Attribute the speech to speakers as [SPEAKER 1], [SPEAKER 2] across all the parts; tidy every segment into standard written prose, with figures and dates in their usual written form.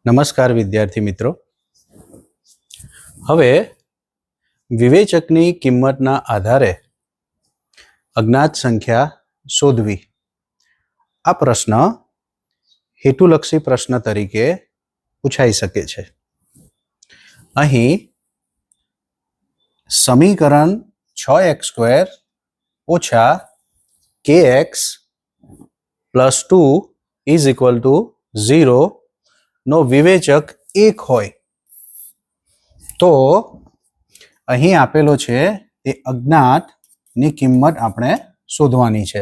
[SPEAKER 1] નમસ્કાર વિદ્યાર્થી મિત્રો. હવે વિવેચકની કિંમતના આધારે અજ્ઞાત સંખ્યા શોધવી. આ પ્રશ્ન હેતુલક્ષી પ્રશ્ન તરીકે પૂછાઈ શકે છે. અહીં સમીકરણ 6x² ઓછા kx પ્લસ 2 = 0 નો વિવેચક 1 હોય તો અહીં આપેલો છે એ અજ્ઞાતની કિંમત આપણે શોધવાની છે.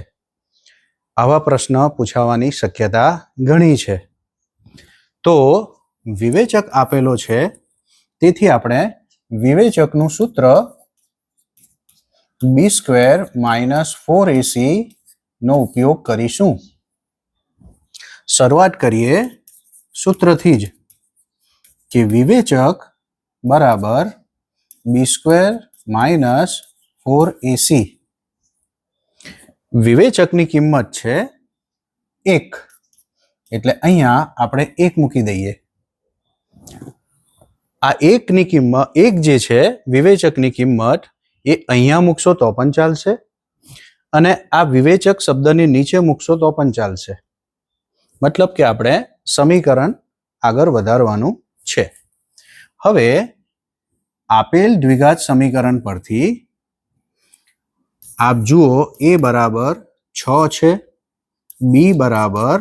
[SPEAKER 1] આવા પ્રશ્ન પૂછાવાની શક્યતા ઘણી છે. તો વિવેચક આપેલો છે, તેથી આપણે વિવેચકનું સૂત્ર b² - 4ac નો ઉપયોગ કરીશું. શરૂઆત કરીએ સૂત્રથી જ કે વિવેચક બરાબર b² - 4ac. વિવેચકની કિંમત છે 1, એટલે અહીંયા આપણે 1 મૂકી દઈએ. આ 1 ની કિંમત 1 જે છે વિવેચકની કિંમત એ અહીંયા મૂકશો તો પણ ચાલશે અને આ વિવેચક શબ્દની નીચે મૂકશો તો પણ ચાલશે. મતલબ કે આપણે સમીકરણ આગળ વધારવાનું છે. હવે આપેલ દ્વિઘાત સમીકરણ પરથી આપ જુઓ a બરાબર 6 છે, b બરાબર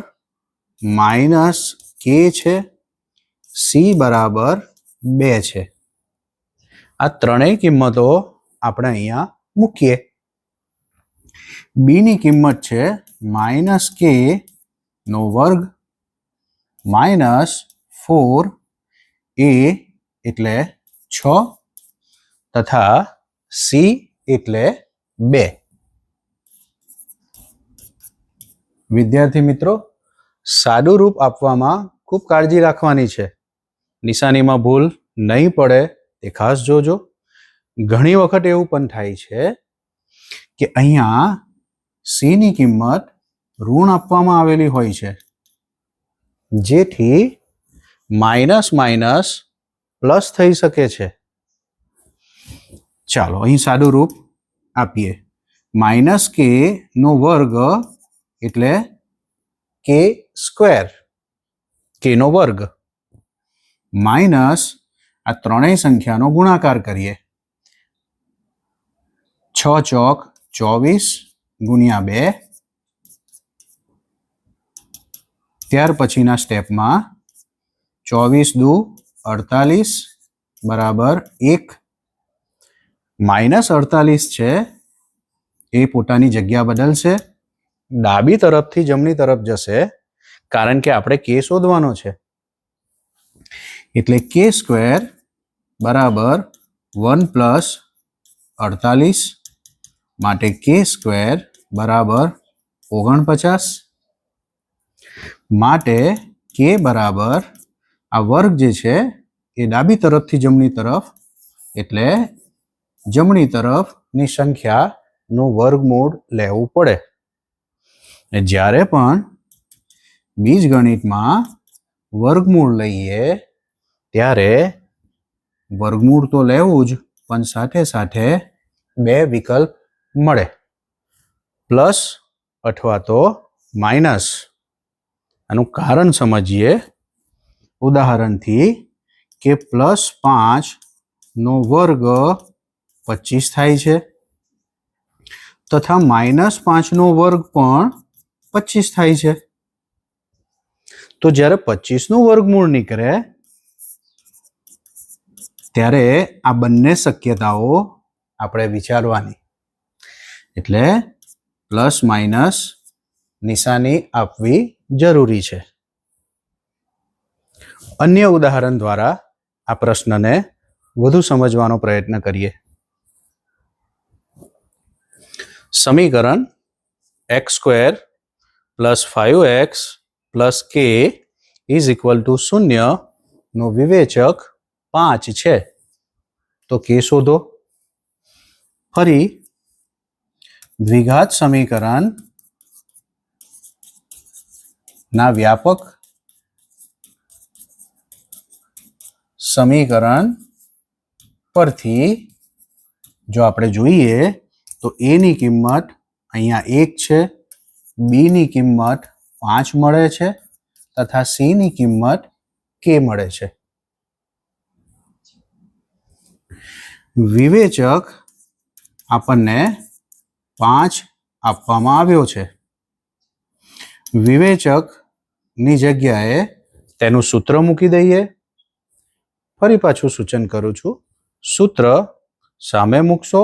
[SPEAKER 1] -k છે, c બરાબર 2 છે. આ ત્રણેય કિંમતો આપણે અહીંયા મૂકીએ. b ની કિંમત છે -k નો વર્ગ -4a એટલે 6 તથા c એટલે 2. વિદ્યાર્થી મિત્રો, સાદું રૂપ આપવામાં ખૂબ કાળજી રાખવાની છે. નિશાનીમાં ભૂલ નહીં પડે તે ખાસ જોજો. ઘણી વખત એવું પણ થાય છે કે અહીંયા c ની કિંમત ઋણ આપવામાં આવેલી હોય છે, જેથી માઇનસ માઇનસ પ્લસ થઈ શકે છે. ચાલો અહીં સાદું રૂપ આપીએ. -k નો વર્ગ એટલે k² k નો વર્ગ માઇનસ આ ત્રણેય સંખ્યાનો ગુણાકાર કરીએ. 6 ચોક 24 ગુણ્યા 2. ત્યાર પછીના સ્ટેપમાં 24 દુ 48 બરાબર 1. -48 છે એ પોતાની જગ્યા બદલશે, ડાબી તરફથી જમણી તરફ જશે, કારણ કે આપણે k શોધવાનો છે. એટલે k² બરાબર 1 + 48 માટે k² બરાબર 49. માટે k બરાબર આ વર્ગ જે છે એ ડાબી તરફથી જમણી તરફ એટલે જમણી તરફની સંખ્યાનું વર્ગમૂળ લેવું પડે. જ્યારે પણ બીજગણિતમાં વર્ગમૂળ લઈએ ત્યારે વર્ગમૂળ તો લેવું જ, પણ સાથે સાથે 2 વિકલ્પ મળે, પ્લસ અથવા તો માઇનસ. આનું કારણ સમજીએ ઉદાહરણથી કે +5 નો વર્ગ 25 થાય છે તથા -5 નો વર્ગ પણ 25 થાય છે. તો જ્યારે 25 નું વર્ગમૂળ નીકળે ત્યારે આ બંને શક્યતાઓ આપણે વિચારવાની. એટલે પ્લસ માઇનસ નિશાની આપવી જરૂરી છે. અન્ય ઉદાહરણ દ્વારા આ પ્રશ્નને વધુ સમજવાનો પ્રયત્ન કરીએ. સમીકરણ x² + 5x + k = 0 નો વિવેચક 5 છે. તો k શોધો. ફરી દ્વિઘાત સમીકરણ ના વ્યાપક સમીકરણ પરથી જો આપણે જોઈએ તો a ની કિંમત અહીંયા 1 છે, b ની કિંમત 5 મળે છે તથા c ની કિંમત k મળે છે. વિવેચક આપણને 5 આપવામાં આવ્યો છે. વિવેચકની જગ્યાએ તેનું સૂત્ર મૂકી દઈએ. ફરી પાછું સૂચન કરું છું, સૂત્ર સામે મૂકશો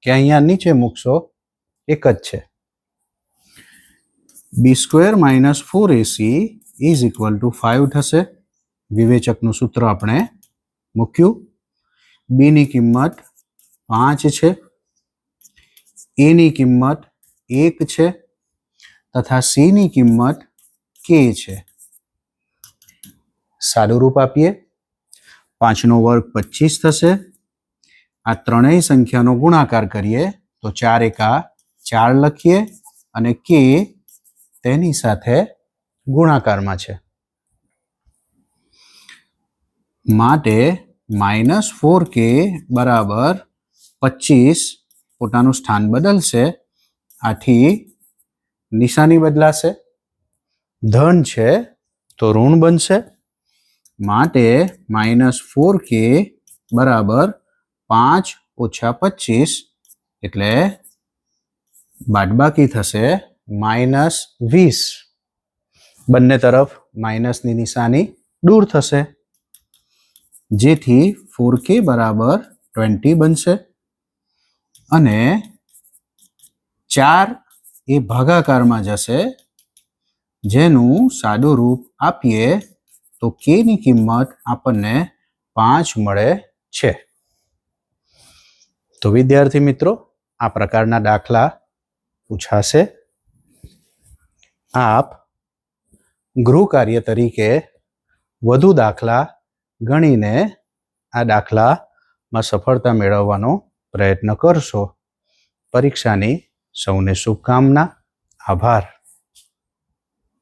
[SPEAKER 1] કે અહીંયા નીચે મૂકશો એક જ છે. b² - 4ac is equal to 5 થશે. વિવેચકનું સૂત્ર આપણે મૂક્યું. b ની કિંમત 5 છે, a ની કિંમત 1 છે તથા c ની કિંમત k છે. સાદું રૂપ આપીએ. 5 નો વર્ગ 25 થશે. આ ત્રણેય સંખ્યાનો ગુણાકાર કરીએ તો 4 એકા 4 લખીએ અને k તેની સાથે ગુણાકારમાં છે. માટે -4k બરાબર 25 પોતાનું સ્થાન બદલશે. આથી નિશાની બદલાશે. ધન છે તો ઋણ બનશે. માટે -4k બરાબર 5 ઓછા 25 એટલે બાદબાકી થશે -20. બંને તરફ માઇનસની નિશાની દૂર થશે, જેથી 4k બરાબર 20 બનશે અને 4 એ ભાગાકારમાં જશે, જેનું સાદું રૂપ આપીએ તો k ની કિંમત આપણને 5 મળે છે. તો વિદ્યાર્થી મિત્રો, આ પ્રકારના દાખલા પૂછાશે. આપ ગૃહ કાર્ય તરીકે વધુ દાખલા ગણીને આ દાખલામાં સફળતા મેળવવાનો પ્રયત્ન કરશો. પરીક્ષાની સૌને શુભકામના. આભાર.